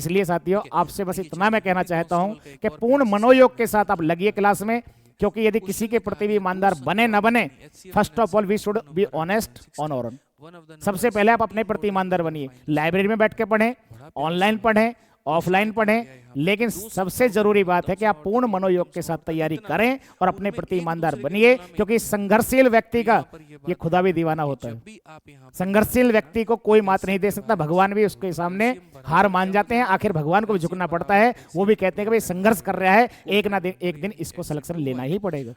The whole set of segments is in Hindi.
इसलिए साथियों आपसे बस इतना मैं कहना चाहता हूं कि पूर्ण मनोयोग के साथ आप लगिए क्लास में, क्योंकि यदि किसी के प्रति भी ईमानदार बने न बने, first of all we should be honest on और सबसे पहले आप अपने प्रति ईमानदार बनिए। लाइब्रेरी में बैठ के पढ़ें, ऑनलाइन पढ़ें, ऑफलाइन पढ़ें, लेकिन सबसे जरूरी बात है कि आप पूर्ण मनोयोग के साथ तैयारी करें और अपने प्रति ईमानदार बनिए, क्योंकि संघर्षशील व्यक्ति का ये खुदा भी दीवाना होता है। संघर्षशील व्यक्ति को कोई मात नहीं दे सकता, भगवान भी उसके सामने हार मान जाते हैं, आखिर भगवान को भी झुकना पड़ता है। वो भी कहते हैं कि भाई संघर्ष कर रहा है, एक दिन इसको सिलेक्शन लेना ही पड़ेगा।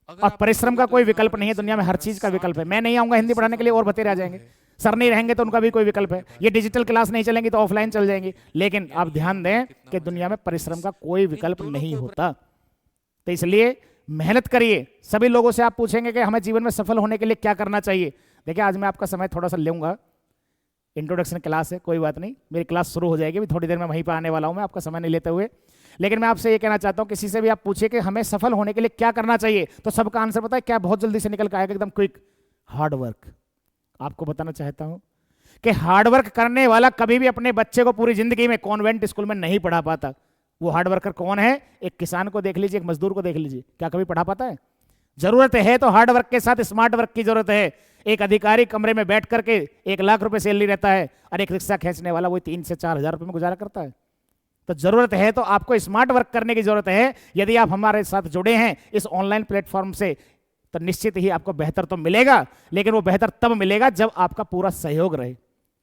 और परिश्रम का कोई विकल्प नहीं है दुनिया में, हर चीज का विकल्प है। मैं नहीं आऊंगा हिंदी पढ़ाने के लिए और बतेरे आ जाएंगे, सर नहीं रहेंगे तो उनका भी कोई विकल्प है। ये डिजिटल क्लास नहीं चलेंगी तो ऑफलाइन चल जाएंगी, लेकिन आप ध्यान दें कि दुनिया में परिश्रम का कोई विकल्प नहीं होता। तो इसलिए मेहनत करिए। सभी लोगों से आप पूछेंगे कि हमें जीवन में सफल होने के लिए क्या करना चाहिए। देखिए आज मैं आपका समय थोड़ा सा लूंगा, इंट्रोडक्शन क्लास है, कोई बात नहीं, मेरी क्लास शुरू हो जाएगी, अभी थोड़ी देर में वहीं पर आने वाला हूं, मैं आपका समय नहीं लेते हुए। लेकिन मैं आपसे ये कहना चाहता हूं, किसी से भी आप पूछिए कि हमें सफल होने के लिए क्या करना चाहिए, तो सबका आंसर पता है क्या, बहुत जल्दी से निकल के आएगा, एकदम क्विक, हार्ड वर्क। आपको बताना चाहता हूं कि हार्डवर्क करने वाला कभी भी अपने बच्चे को पूरी जिंदगी में कॉन्वेंट स्कूल में नहीं पढ़ा पाता। वो हार्ड वर्कर कौन है? एक किसान को देख लीजिए, एक मजदूर को देख लीजिए, क्या कभी पढ़ा पाता है? जरूरत है तो हार्ड वर्क के साथ स्मार्ट वर्क की जरूरत है। एक अधिकारी कमरे में बैठ करके 1 लाख रुपए सैलरी रहता है और एक रिक्शा खींचने वाला वही 3 से 4 हजार रुपए में गुजारा करता है। तो जरूरत है तो आपको स्मार्ट वर्क करने की जरूरत है। यदि आप हमारे साथ जुड़े हैं इस ऑनलाइन प्लेटफॉर्म से तो निश्चित ही आपको बेहतर तो मिलेगा, लेकिन वो बेहतर तब मिलेगा जब आपका पूरा सहयोग रहे।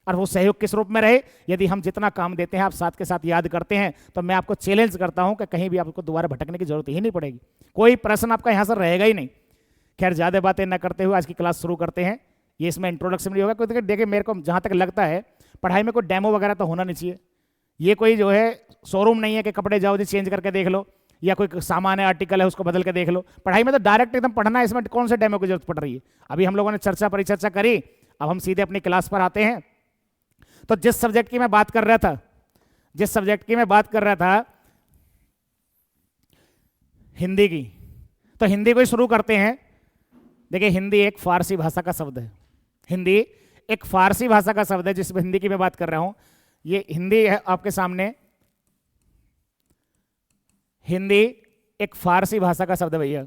और वो सहयोग किस रूप में रहे? यदि हम जितना काम देते हैं आप साथ के साथ याद करते हैं तो मैं आपको चैलेंज करता हूं कि कहीं भी आपको दोबारा भटकने की जरूरत ही नहीं पड़ेगी, कोई प्रश्न आपका यहां से रहेगा ही नहीं। खैर ज्यादा बातें न करते हुए आज की क्लास शुरू करते हैं। ये इसमें इंट्रोडक्शन भी होगा, क्योंकि देखिए मेरे को जहां तक लगता है पढ़ाई में कोई डेमो वगैरह तो होना नहीं चाहिए। ये कोई जो है शोरूम नहीं है कि कपड़े जाओ जी चेंज करके देख लो, या कोई सामान है आर्टिकल है उसको बदल के देख लो। पढ़ाई में तो डायरेक्ट एकदम पढ़ना है, इसमें कौन से डेमो की जरूरत पड़ रही है। अभी हम लोगों ने चर्चा परिचर्चा करी, अब हम सीधे अपनी क्लास पर आते हैं। तो जिस सब्जेक्ट की मैं बात कर रहा था हिंदी की, तो हिंदी को ही शुरू करते हैं। देखिए हिंदी एक फारसी भाषा का शब्द है। हिंदी एक फारसी भाषा का शब्द है जिस हिंदी की मैं बात कर रहा हूं। ये हिंदी है आपके सामने, हिंदी एक फारसी भाषा का शब्द है भैया।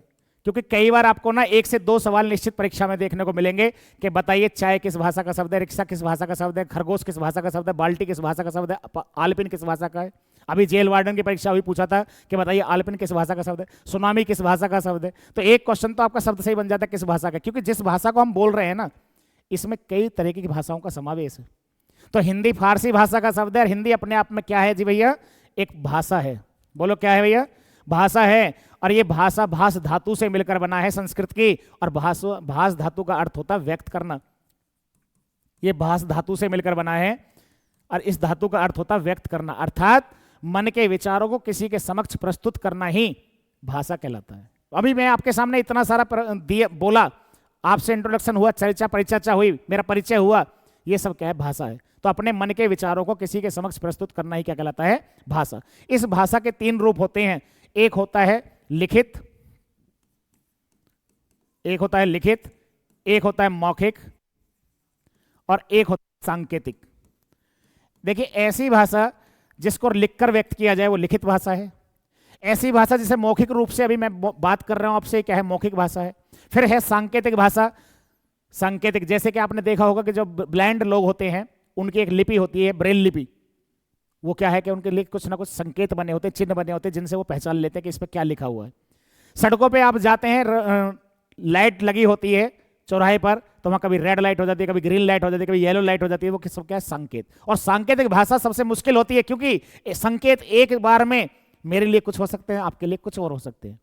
क्योंकि कई बार आपको ना 1 से 2 सवाल निश्चित परीक्षा में देखने को मिलेंगे कि बताइए चाय किस भाषा का शब्द है, रिक्शा किस भाषा का शब्द है, खरगोश किस भाषा का शब्द है, बाल्टी किस भाषा का शब्द है, आलपिन किस भाषा का है। अभी जेल वार्डन की परीक्षा हुई, पूछा था कि बताइए आलपिन किस भाषा का शब्द है, सुनामी किस भाषा का शब्द है। तो एक क्वेश्चन तो आपका शब्द सही बन जाता है किस भाषा का, क्योंकि जिस भाषा को हम बोल रहे हैं ना इसमें कई तरह की भाषाओं का समावेश है। तो हिंदी फारसी भाषा का शब्द है और हिंदी अपने आप में क्या है जी भैया? एक भाषा है। बोलो क्या है भैया? भाषा है। और ये भाषा भाष धातु से मिलकर बना है संस्कृत की, और भाष धातु का अर्थ होता है व्यक्त करना। ये भाष धातु से मिलकर बना है और इस धातु का अर्थ होता है व्यक्त करना, अर्थात मन के विचारों को किसी के समक्ष प्रस्तुत करना ही भाषा कहलाता है। अभी मैं आपके सामने इतना सारा बोला, आपसे इंट्रोडक्शन हुआ, चर्चा परिचर्चा हुई, मेरा परिचय हुआ, ये सब क्या है? भाषा है। तो अपने मन के विचारों को किसी के समक्ष प्रस्तुत करना ही क्या कहलाता है? भाषा। इस भाषा के 3 रूप होते हैं। एक होता है लिखित, एक होता है मौखिक, और एक होता है सांकेतिक। देखिए ऐसी भाषा जिसको लिखकर व्यक्त किया जाए वो लिखित भाषा है। ऐसी भाषा जिसे मौखिक रूप से अभी मैं बात कर रहा हूं आपसे, क्या है? मौखिक भाषा है। फिर है सांकेतिक भाषा। सांकेतिक जैसे कि आपने देखा होगा कि जो ब्लाइंड लोग होते हैं उनकी एक लिपि होती है, ब्रेल लिपि। वो क्या है कि उनके लिए कुछ ना कुछ संकेत बने होते हैं, चिन्ह बने होते हैं, जिनसे वो पहचान लेते हैं कि इस पर क्या लिखा हुआ है। सड़कों पे आप जाते हैं, लाइट लगी होती है चौराहे पर, तो वहां कभी रेड लाइट हो जाती है, कभी ग्रीन लाइट हो जाती है, कभी येलो लाइट हो जाती है। वो सब क्या है? संकेत। और सांकेतिक भाषा सबसे मुश्किल होती है, क्योंकि संकेत एक बार में मेरे लिए कुछ हो सकते हैं, आपके लिए कुछ और हो सकते हैं।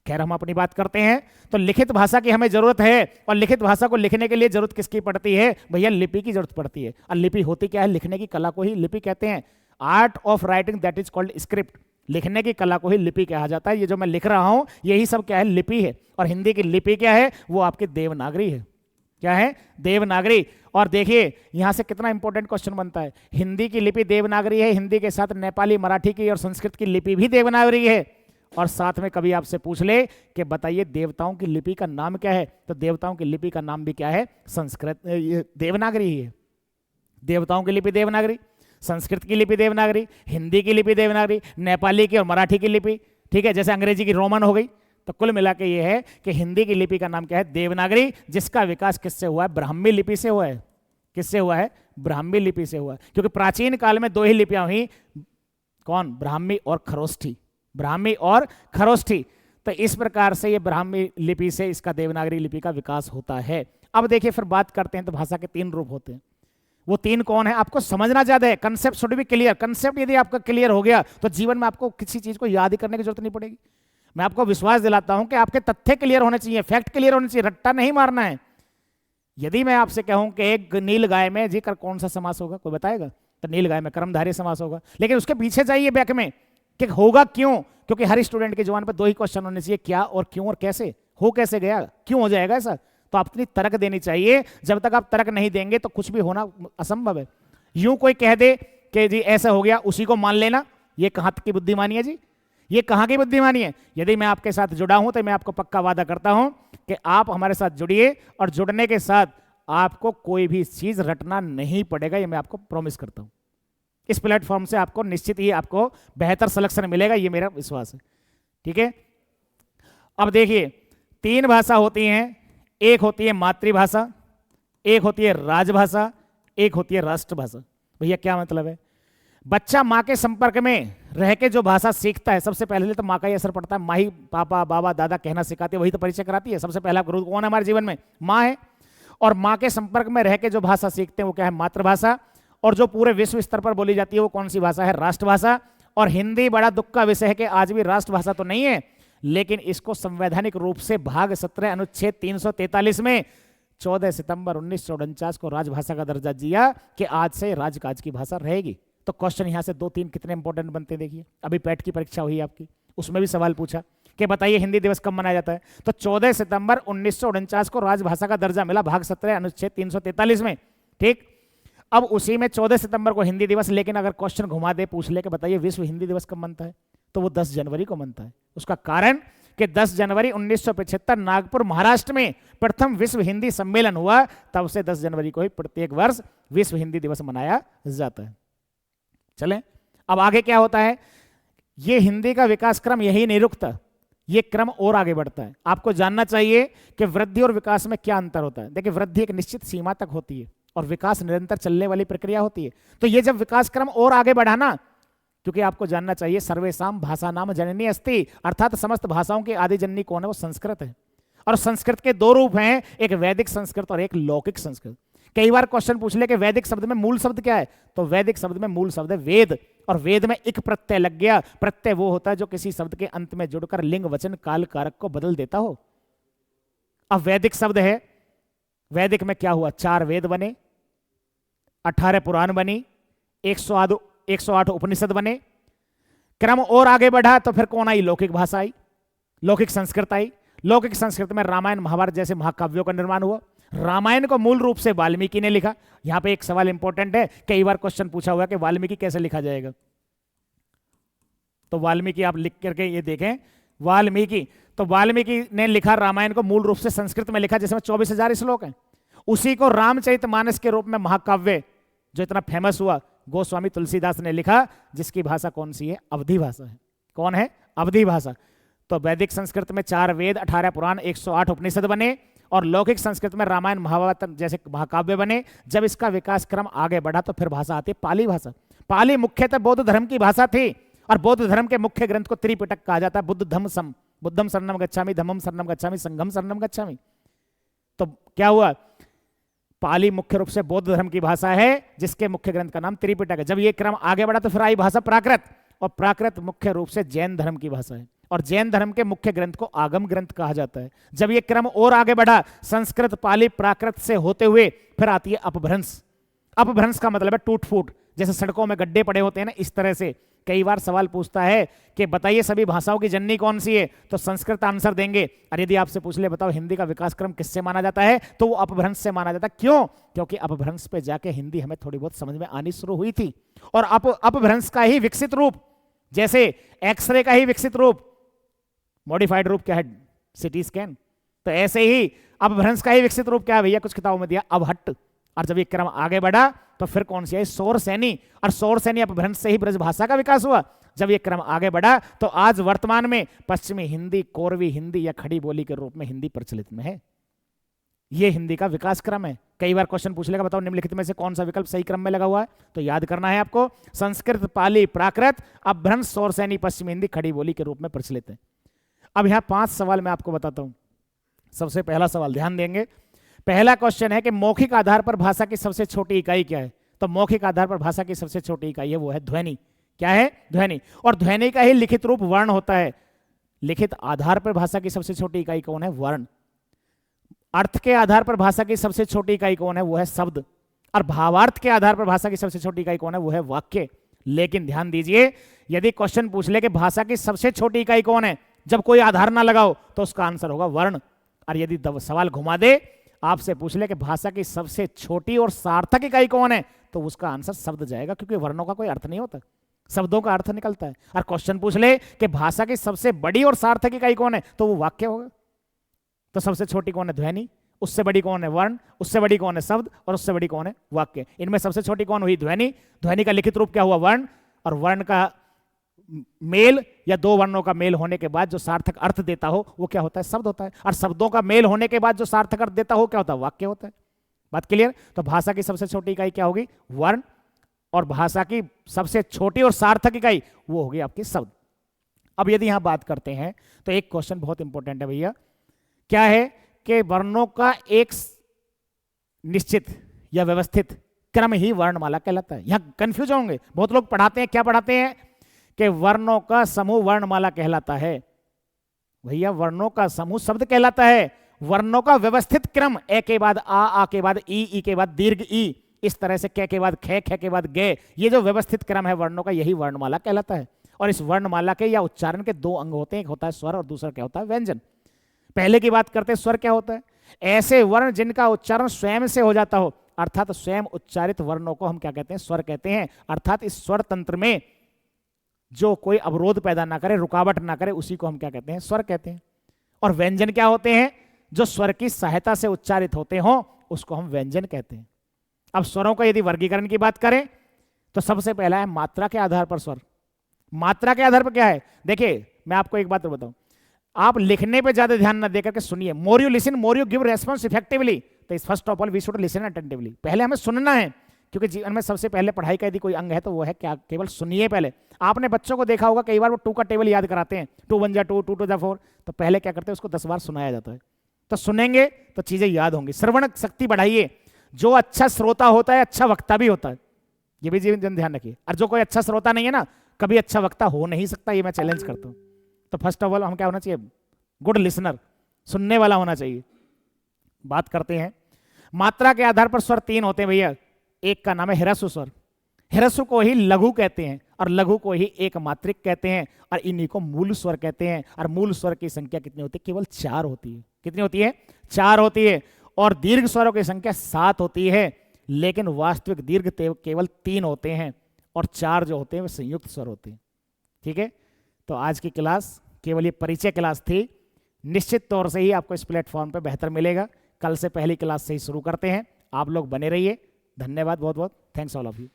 खैर हम अपनी बात करते हैं। तो लिखित भाषा की हमें जरूरत है, और लिखित भाषा को लिखने के लिए जरूरत किसकी पड़ती है भैया? लिपि की जरूरत पड़ती है। और लिपि होती क्या है? लिखने की कला को ही लिपि कहते हैं। Art of writing that is called script. लिखने की कला को ही लिपि कहा जाता है। ये जो मैं लिख रहा हूं यही सब क्या है? लिपि है। और हिंदी की लिपि क्या है? वो आपकी देवनागरी है। क्या है? देवनागरी। और देखिए यहां से कितना इंपॉर्टेंट क्वेश्चन बनता है। हिंदी की लिपि देवनागरी है, हिंदी के साथ नेपाली, मराठी की और संस्कृत की लिपि भी देवनागरी है। और साथ में कभी आपसे पूछ ले कि बताइए देवताओं की लिपि का नाम क्या है, तो देवताओं की लिपि का नाम भी क्या है? संस्कृत, देवनागरी ही है। देवताओं की लिपि देवनागरी, संस्कृत की लिपि देवनागरी, हिंदी की लिपि देवनागरी, नेपाली की और मराठी की लिपि, ठीक है, जैसे अंग्रेजी की रोमन हो गई। तो कुल मिला के ये है कि हिंदी की लिपि का नाम क्या है? देवनागरी, जिसका विकास किससे हुआ है? ब्राह्मी लिपि से हुआ है। किससे हुआ है? ब्राह्मी लिपि से हुआ है। क्योंकि प्राचीन काल में 2 ही लिपियां हुई, कौन? ब्राह्मी और खरोष्ठी। ब्राह्मी और खरोष्ठी। तो इस प्रकार से ये ब्राह्मी लिपि से इसका देवनागरी लिपि का विकास होता है। अब देखिए फिर बात करते हैं तो भाषा के 3 रूप होते हैं। वो 3 कौन है? आपको समझना ज्यादा है। Concept should be clear. Concept यदि आपका क्लियर हो गया तो जीवन में आपको किसी चीज को याद करने की जरूरत नहीं पड़ेगी। मैं आपको विश्वास दिलाता हूं कि आपके तथ्य क्लियर होने चाहिए, फैक्ट क्लियर होने चाहिए, रट्टा नहीं मारना है। यदि मैं आपसे कहूं कि एक नील गाय में जी कर कौन सा समास होगा, कोई बताएगा? तो नील गाय में कर्मधारय समास होगा। लेकिन उसके पीछे जाइए बैक में कि होगा क्यों, क्योंकि हर स्टूडेंट के जुबान पर 2 ही क्वेश्चन होने चाहिए, क्या और क्यों और कैसे। हो कैसे गया, क्यों हो जाएगा ऐसा। तो अपनी तर्क देनी चाहिए। जब तक आप तर्क नहीं देंगे तो कुछ भी होना असंभव है। यूं कोई कह दे कि जी ऐसा हो गया, उसी को मान लेना, ये कहां तक की बुद्धिमानी है जी? ये कहां की बुद्धिमानी है? यदि मैं आपके साथ जुड़ा हूं तो मैं आपको पक्का वादा करता हूं कि आप हमारे साथ जुड़िए, और जुड़ने के साथ आपको कोई भी चीज रटना नहीं पड़ेगा। ये मैं आपको प्रॉमिस करता हूं। इस प्लेटफॉर्म से आपको निश्चित ही आपको बेहतर सिलेक्शन मिलेगा, ये मेरा विश्वास है। ठीक है। अब देखिए तीन भाषा होती हैं, एक होती है मातृभाषा, एक होती है राजभाषा, एक होती है राष्ट्रभाषा। भैया क्या मतलब है? बच्चा माँ के संपर्क में रह के जो भाषा सीखता है, सबसे पहले तो माँ का ही असर पड़ता है। माँ ही पापा बाबा दादा कहना सिखाती है, वही तो परिचय कराती है। सबसे पहला गुरु कौन है हमारे जीवन में? माँ है। और माँ के संपर्क में रह के जो भाषा सीखते हैं वो क्या है? मातृभाषा। और जो पूरे विश्व स्तर पर बोली जाती है वो कौन सी भाषा है? राष्ट्रभाषा। और हिंदी बड़ा दुख का विषय है कि आज भी राष्ट्रभाषा तो नहीं है, लेकिन इसको संवैधानिक रूप से भाग 17 अनुच्छेद 343 में 14 सितंबर 1949 को राजभाषा का दर्जा दिया कि आज से राजकाज की भाषा रहेगी। तो क्वेश्चन यहां से 2-3 कितने इंपॉर्टेंट बनते हैं देखिए। अभी पैट की परीक्षा हुई आपकी, उसमें भी सवाल पूछा कि बताइए हिंदी दिवस कब मनाया जाता है? तो 14 सितंबर 1949 को राजभाषा का दर्जा मिला भाग 17 अनुच्छेद 343 में। ठीक, अब उसी में 14 सितंबर को हिंदी दिवस, लेकिन अगर क्वेश्चन घुमा दे, पूछ ले कि बताइए विश्व हिंदी दिवस कब मनता है, तो वो 10 जनवरी को मनता है। उसका कारण कि 10 जनवरी 1975 नागपुर महाराष्ट्र में प्रथम विश्व हिंदी सम्मेलन हुआ, तब से 10 जनवरी को ही प्रत्येक वर्ष विश्व हिंदी दिवस मनाया जाता है। चलें, अब आगे क्या होता है? ये हिंदी का विकास क्रम यही नहीं रुकता, ये क्रम और आगे बढ़ता है। आपको जानना चाहिए कि वृद्धि और विकास में क्या अंतर होता है। देखिए, वृद्धि एक निश्चित सीमा तक होती है और विकास निरंतर चलने वाली प्रक्रिया होती है। तो ये जब विकास क्रम और आगे बढ़ा ना, क्योंकि आपको जानना चाहिए सर्वेषां भाषानां जननी अस्ति, अर्थात समस्त भाषाओं की आदि जननी कौन है? वो संस्कृत है। और संस्कृत के दो रूप हैं, एक वैदिक संस्कृत और एक लौकिक संस्कृत। कई बार क्वेश्चन पूछ ले कि वैदिक शब्द में मूल शब्द क्या है, तो वैदिक शब्द में मूल शब्द है वेद, और वेद में एक प्रत्यय लग गया। प्रत्यय वो होता है जो किसी शब्द के अंत में जुड़कर लिंग वचन काल कारक को बदल देता हो। अब वैदिक शब्द है, वैदिक में क्या हुआ? 4 वेद बने, 18 पुराण बनी, 108 उपनिषद बने। क्रम और आगे बढ़ा तो फिर कौन आई? लौकिक भाषा आई, लौकिक संस्कृत आई। लौकिक संस्कृत में रामायण महाभारत जैसे महाकाव्यों का निर्माण हुआ। रामायण को मूल रूप से वाल्मीकि ने लिखा। यहां पे एक सवाल इंपॉर्टेंट है, कई बार क्वेश्चन पूछा हुआ कि वाल्मीकि कैसे लिखा जाएगा, तो वाल्मीकि आप लिख करके ये देखें, वाल्मीकि, तो वाल्मीकि ने लिखा रामायण को मूल रूप से संस्कृत में लिखा, जिसमें 24,000 श्लोक हैं। उसी को रामचरितमानस के रूप में महाकाव्य जो इतना फेमस हुआ, गोस्वामी तुलसीदास ने लिखा, जिसकी भाषा कौन सी है? अवधी भाषा है। कौन है? अवधी भाषा। तो वैदिक संस्कृत में 4 वेद, 18 पुराण, 108 उपनिषद बने, और लौकिक संस्कृत में रामायण महाभारत जैसे महाकाव्य बने। जब इसका विकास क्रम आगे बढ़ा तो फिर भाषा आती है पाली भाषा। पाली मुख्यतः बौद्ध धर्म की भाषा थी, और बौद्ध धर्म के मुख्य ग्रंथ को त्रिपिटक कहा जाता है। बुद्ध धम्म सम, बुद्धम शरणम गच्छामि, धम्मम शरणम गच्छामि, संघम शरणम गच्छामि। तो क्या हुआ? पाली मुख्य रूप से बौद्ध धर्म की भाषा है, जिसके मुख्य ग्रंथ का नाम त्रिपिटक है। जब ये क्रम आगे बढ़ा तो फिर आई भाषा प्राकृत, और प्राकृत मुख्य रूप से जैन धर्म की भाषा है, और जैन धर्म के मुख्य ग्रंथ को आगम ग्रंथ कहा जाता है। जब ये क्रम और आगे बढ़ा, संस्कृत पाली प्राकृत से होते हुए फिर आती है अपभ्रंश। अपभ्रंश का मतलब है टूट फूट, जैसे सड़कों में गड्ढे पड़े होते हैं ना, इस तरह से। कई बार सवाल पूछता है कि बताइए सभी भाषाओं की जननी कौन सी है, तो संस्कृत आंसर देंगे। और यदि आपसे पूछ ले बताओ हिंदी का विकास क्रम किससे माना जाता है, तो वो अपभ्रंश से माना जाता है। क्यों? क्योंकि अपभ्रंश पे जाके हिंदी हमें थोड़ी बहुत समझ में आनी शुरू हुई थी। और अपभ्रंश का ही विकसित रूप, जैसे एक्सरे का ही विकसित रूप, मॉडिफाइड रूप क्या है? CT scan. तो ऐसे ही अपभ्रंश का ही विकसित रूप क्या है भैया? कुछ किताबों में दिया अवहट्ट। और जब ये क्रम आगे बढ़ा तो फिर कौन सी आई? सौर सैनी। और सौर सैनी अपभ्रंश से ही ब्रज भाषा का विकास हुआ। जब ये क्रम आगे बढ़ा तो आज वर्तमान में पश्चिमी हिंदी, कोरवी हिंदी या खड़ी बोली के रूप में हिंदी प्रचलित में है। ये हिंदी का विकास क्रम है। कई बार क्वेश्चन पूछ लेगा बताओ निम्नलिखित में से कौन सा विकल्प सही क्रम में लगा हुआ है, तो याद करना है आपको, संस्कृत पाली प्राकृत अपभ्रंश सौर सैनी पश्चिमी हिंदी खड़ी बोली के रूप में प्रचलित है। अब यहां 5 सवाल मैं आपको बताता हूं। सबसे पहला सवाल ध्यान देंगे। पहला क्वेश्चन है कि मौखिक आधार पर भाषा की सबसे छोटी इकाई क्या है? तो मौखिक आधार पर भाषा की सबसे छोटी इकाई है वो है ध्वनि। क्या है? ध्वनि। और ध्वनि का ही लिखित रूप वर्ण होता है। लिखित आधार पर भाषा की सबसे छोटी इकाई कौन है? वर्ण। अर्थ के आधार पर भाषा की सबसे छोटी इकाई कौन है? वो है शब्द। और भावार्थ के आधार पर भाषा की सबसे छोटी इकाई कौन है? वो है वाक्य। लेकिन ध्यान दीजिए, यदि क्वेश्चन पूछ ले कि भाषा की सबसे छोटी इकाई कौन है, जब कोई आधार ना लगाओ तो उसका आंसर होगा वर्ण। और यदि सवाल घुमा दे, आपसे पूछ ले कि भाषा की सबसे छोटी और सार्थक इकाई कौन है, तो उसका आंसर शब्द जाएगा, क्योंकि वर्णों का कोई अर्थ नहीं होता, शब्दों का अर्थ निकलता है। और क्वेश्चन पूछ ले कि भाषा की सबसे बड़ी और सार्थक इकाई कौन है, तो वो वाक्य होगा। तो सबसे छोटी कौन है? ध्वनि। उससे बड़ी कौन है? वर्ण। उससे बड़ी कौन है? शब्द। और उससे बड़ी कौन है? वाक्य। इनमें सबसे छोटी कौन हुई? ध्वनि। ध्वनि का लिखित रूप क्या हुआ? वर्ण। और वर्ण का मेल या दो वर्णों का मेल होने के बाद जो सार्थक अर्थ देता हो वो क्या होता है? शब्द होता है। और शब्दों का मेल होने के बाद जो सार्थक अर्थ देता हो क्या होता है? वाक्य होता है। बात क्लियर? तो भाषा की सबसे छोटी इकाई क्या होगी? वर्ण। और भाषा की सबसे छोटी और सार्थक इकाई वो होगी आपकी शब्द। अब यदि यहां बात करते हैं तो एक क्वेश्चन बहुत इंपॉर्टेंट है भैया, क्या है कि वर्णों का एक निश्चित या व्यवस्थित क्रम ही वर्णमाला कहलाता है। यहां कंफ्यूज होंगे बहुत लोग, पढ़ाते हैं क्या पढ़ाते हैं कि वर्णों का समूह वर्णमाला कहलाता है। भैया वर्णों का समूह शब्द कहलाता है। वर्णों का व्यवस्थित क्रम ए के बाद आ के बाद ई के बाद दीर्घ ई, इस तरह से कै के बाद खे के बाद गे, ये जो व्यवस्थित क्रम है वर्णों का यही वर्णमाला कहलाता है। और इस वर्णमाला के या उच्चारण के दो अंग होते हैं, एक होता है स्वर और दूसरा क्या होता है? व्यंजन। पहले की बात करते हैं, स्वर क्या होता है? ऐसे वर्ण जिनका उच्चारण स्वयं से हो जाता हो, अर्थात स्वयं उच्चारित वर्णों को हम क्या कहते हैं? स्वर कहते हैं। अर्थात इस स्वर तंत्र में जो कोई अवरोध पैदा ना करे, रुकावट ना करे, उसी को हम क्या कहते हैं? स्वर कहते हैं। और व्यंजन क्या होते हैं? जो स्वर की सहायता से उच्चारित होते हो उसको हम व्यंजन कहते हैं। अब स्वरों का यदि वर्गीकरण की बात करें तो सबसे पहला है मात्रा के आधार पर स्वर। मात्रा के आधार पर क्या है? देखिए मैं आपको एक बात बताऊं, आप लिखने पे ज्यादा ध्यान ना देकर के सुनिए। More you listen, more you give response effectively. तो इस first of all we should listen attentively. पहले हमें सुनना है, क्योंकि जीवन में सबसे पहले पढ़ाई का यदि कोई अंग है तो वो है क्या? केवल सुनिए। पहले आपने बच्चों को देखा होगा, कई बार वो 2 का टेबल याद कराते हैं, 2 1 जा 2, 2 2 जा 4। तो पहले क्या करते हैं? उसको 10 बार सुनाया जाता है। तो सुनेंगे तो चीजें याद होंगी। श्रवण शक्ति बढ़ाइए। जो अच्छा श्रोता होता है अच्छा वक्ता भी होता है, ये भी जीवन ध्यान रखिए। और जो कोई अच्छा श्रोता नहीं है ना, कभी अच्छा वक्ता हो नहीं सकता, ये मैं चैलेंज करता हूं। तो फर्स्ट ऑफ ऑल हम क्या होना चाहिए? गुड लिसनर, सुनने वाला होना चाहिए। बात करते हैं मात्रा के आधार पर स्वर 3 होते हैं भैया। एक का नाम है ह्रस्व स्वर। ह्रस्व को ही लघु कहते हैं और लघु को ही एक मात्रिक कहते हैं, और इन्हीं को मूल स्वर कहते हैं। और मूल स्वर की संख्या कितनी होती है? केवल 4 होती है। कितनी होती है? 4 होती है। और दीर्घ स्वरों की संख्या 7 होती है, लेकिन वास्तविक दीर्घ केवल 3 होते हैं, और 4 जो होते हैं वे संयुक्त स्वर होते हैं। ठीक है, तो आज की क्लास केवल ये परिचय क्लास थी। निश्चित तौर से ही आपको इस प्लेटफॉर्म पे बेहतर मिलेगा। कल से पहली क्लास से ही शुरू करते हैं। आप लोग बने रहिए। धन्यवाद बहुत बहुत। Thanks all of you.